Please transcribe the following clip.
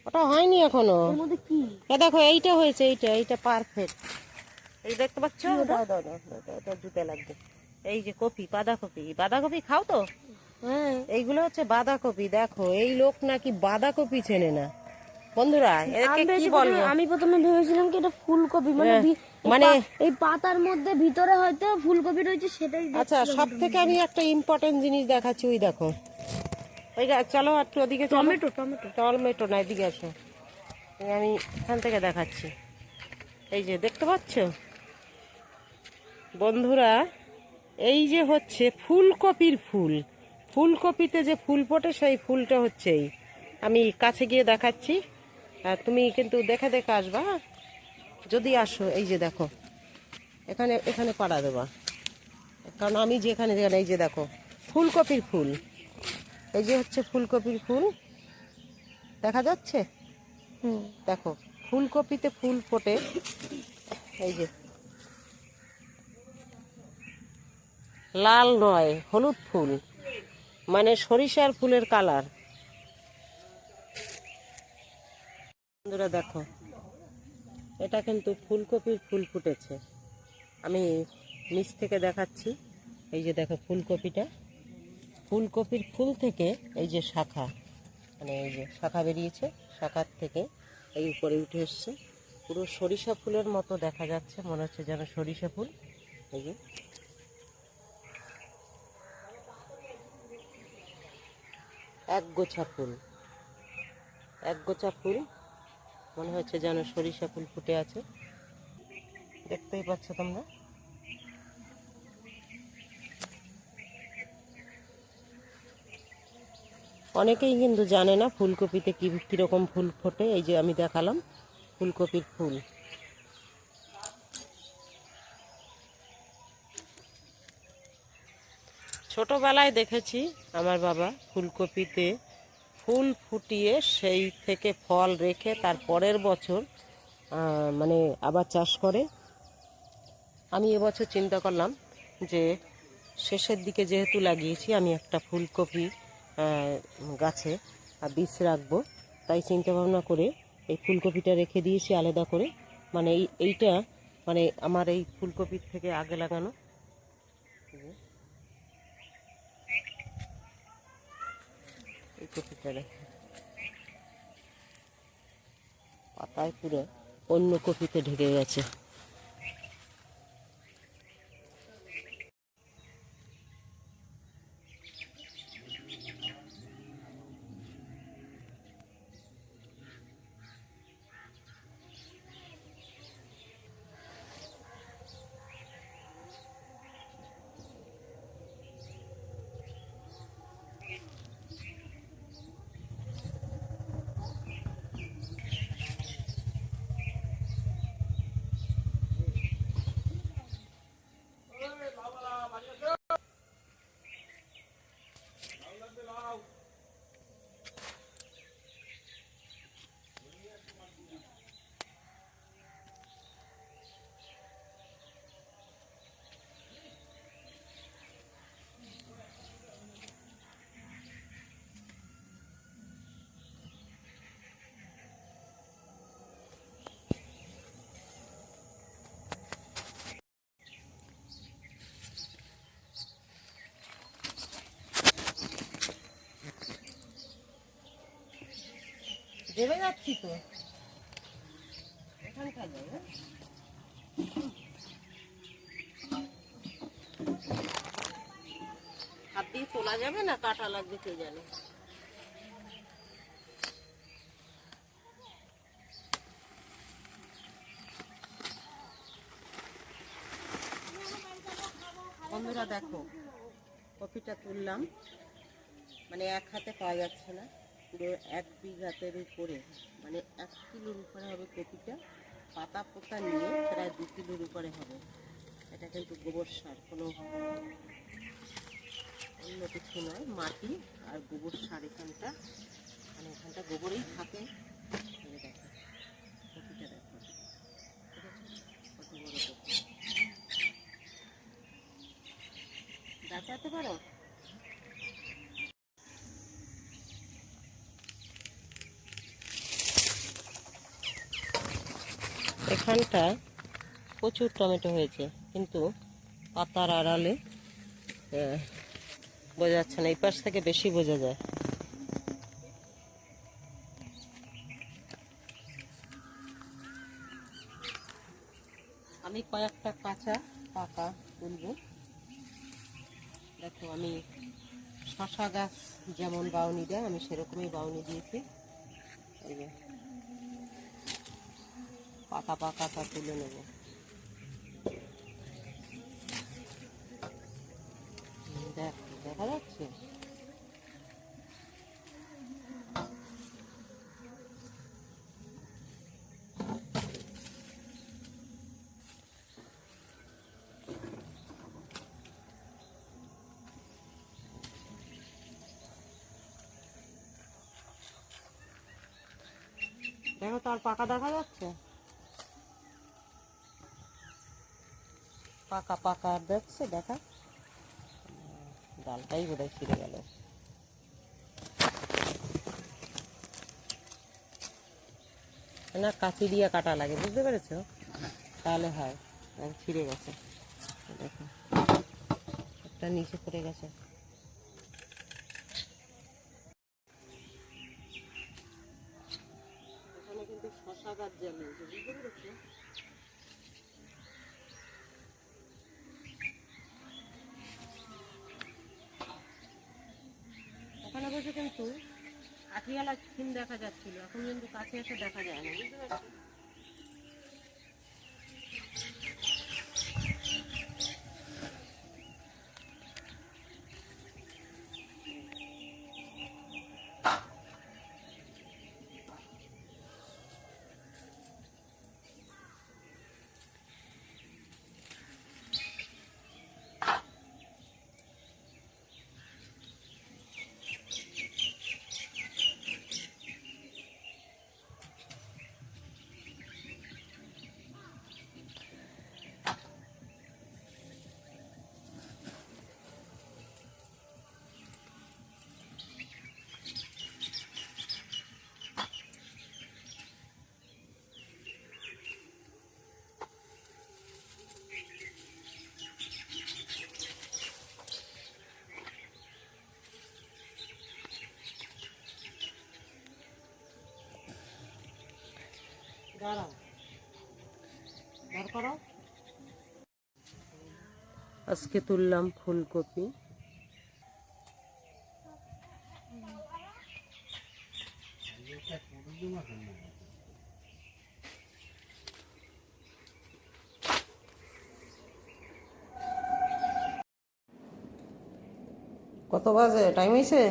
ওটা হয়নি এখনো। এর মধ্যে কি? দেখো এইটা হয়েছে, এইটা পারফেক্ট। এই দেখতে পাচ্ছ? দাও দাও দাও, জুতে লাগবে। এই যে কপি, বাঁধাকপি। বাঁধাকপি খাও তো? হ্যাঁ, এইগুলো হচ্ছে বাঁধাকপি। দেখো এই লোক নাকি বাঁধাকপি চেনে না। বন্ধুরা একে কি বলবো? আমি প্রথমে ভেবেছিলাম কি এটা ফুলকপি, মানে এই পাতার মধ্যে ভিতরে হয়তো ফুলকপি রয়েছে, সেটাই। আচ্ছা, সব থেকে আমি একটা ইম্পর্টেন্ট জিনিস দেখাচ্ছি। ওই দেখো, ওই চলো একটু ওদিকে। টমেটো। টমেটো না, এদিকে আসো। আমি এখান থেকে দেখাচ্ছি। এই যে দেখতে পাচ্ছ বন্ধুরা, এই যে হচ্ছে ফুলকপির ফুল। ফুলকপিতে যে ফুল ফোটে সেই ফুলটা হচ্ছে এই। আমি কাছে গিয়ে দেখাচ্ছি, তুমি কিন্তু দেখে দেখে আসবা যদি আসো। এই যে দেখো, এখানে এখানে পাড়া দেবা, কারণ আমি যেখানে যেখানে। এই যে দেখো ফুলকপির ফুল, এই যে হচ্ছে ফুলকপির ফুল, দেখা যাচ্ছে? দেখো ফুলকপিতে ফুল ফোটে। এই যে লাল নয়, হলুদ ফুল, মানে সরিষার ফুলের কালার। বন্ধুরা দেখো, এটা কিন্তু ফুলকপির ফুল ফুটেছে। আমি নিচ থেকে দেখাচ্ছি। এই যে দেখো ফুলকপিটা, ফুলকপির ফুল থেকে এই যে শাখা, মানে এই যে শাখা বেরিয়েছে, শাখার থেকে এই উপরে উঠে এসছে। পুরো সরিষা ফুলের মতো দেখা যাচ্ছে, মনে হচ্ছে যেন সরিষা ফুল। এই যে একগোছা ফুল, একগোছা ফুল, মনে হচ্ছে যেন সরিষা ফুল ফুটে আছে। দেখতেই পাচ্ছ তোমরা। অনেকেই কিন্তু জানে না ফুলকপিতে কীরকম ফুল ফোটে। এই যে আমি দেখালাম ফুলকপির ফুল। ছোটবেলায় দেখেছি আমার বাবা ফুলকপিতে ফুল ফুটিয়ে সেই থেকে ফল রেখে তার পরের বছর মানে আবার চাষ করে। আমি এবছর চিন্তা করলাম যে শেষের দিকে যেহেতু লাগিয়েছি, আমি একটা ফুলকপি গাছে বীজ রাখবো। তাই চিন্তা ভাবনা করে এই ফুলকপিটা রেখে দিয়েছি আলাদা করে। মানে এইটা মানে আমার এই ফুলকপির থেকে আগে লাগানো। এই কপিটা রেখে পাতায় পুরো অন্য কপিতে ঢেকে গেছে। দেবে যাচ্ছি তো এখানকার জায়গা। হাত দিয়ে তোলা যাবে না, কাটা লাগবে কে জানে। বন্ধুরা দেখো, কপিটা তুললাম, মানে এক হাতে পাওয়া যাচ্ছে না, পুরো 1 বিঘাতের উপরে, মানে 1 কিলোর উপরে হবে কপিটা। পাতা পোতা নিয়ে প্রায় 2 কিলোর উপরে হবে। এটা কিন্তু গোবর সার, কোনো অন্য কিছু নয়, মাটি আর গোবর সার। এখানটা মানে এখানটা গোবরেই থাকে। দেখো কপিটা দেখো, কত বড় কপি। দেখাতে পারো? এখানটা প্রচুর টমেটো হয়েছে, কিন্তু পাতার আড়ালে বোঝা যাচ্ছে না, এই পাশ থেকে বেশি বোঝা যায়। আমি কয়েকটা কাঁচা পাকা তুলবো। দেখো, আমি শশা গাছ যেমন বাউনি দেয়, আমি সেরকমই বাউনি দিয়েছি। এই যে পাকা পাকাটা তুলে নেব। দেখা যাচ্ছে। দেখো, তার পাকা দেখা যাচ্ছে, পাকা পাকা দেখছে। দেখা, ডালটাই বোধহয় ছিঁড়ে গেল। না, কাঁচি দিয়ে কাটা লাগে, বুঝতে পেরেছো? তাহলে হয়। ছিঁড়ে গেছে, দেখো একটা নিচে পড়ে গেছে। এখানে কিন্তু শশা গাছ জ্বালিয়েছে, বুঝতে পেরেছো? ওখানে বসে কিন্তু কাঠিয়ালা সিম দেখা যাচ্ছিল, এখন কিন্তু কাছে এসে দেখা যায় না, বুঝতে পারছো? দাঁড়াও, বার করো। আজকে তুললাম ফুলকপি। কত বাজে? টাইম হয়েছে?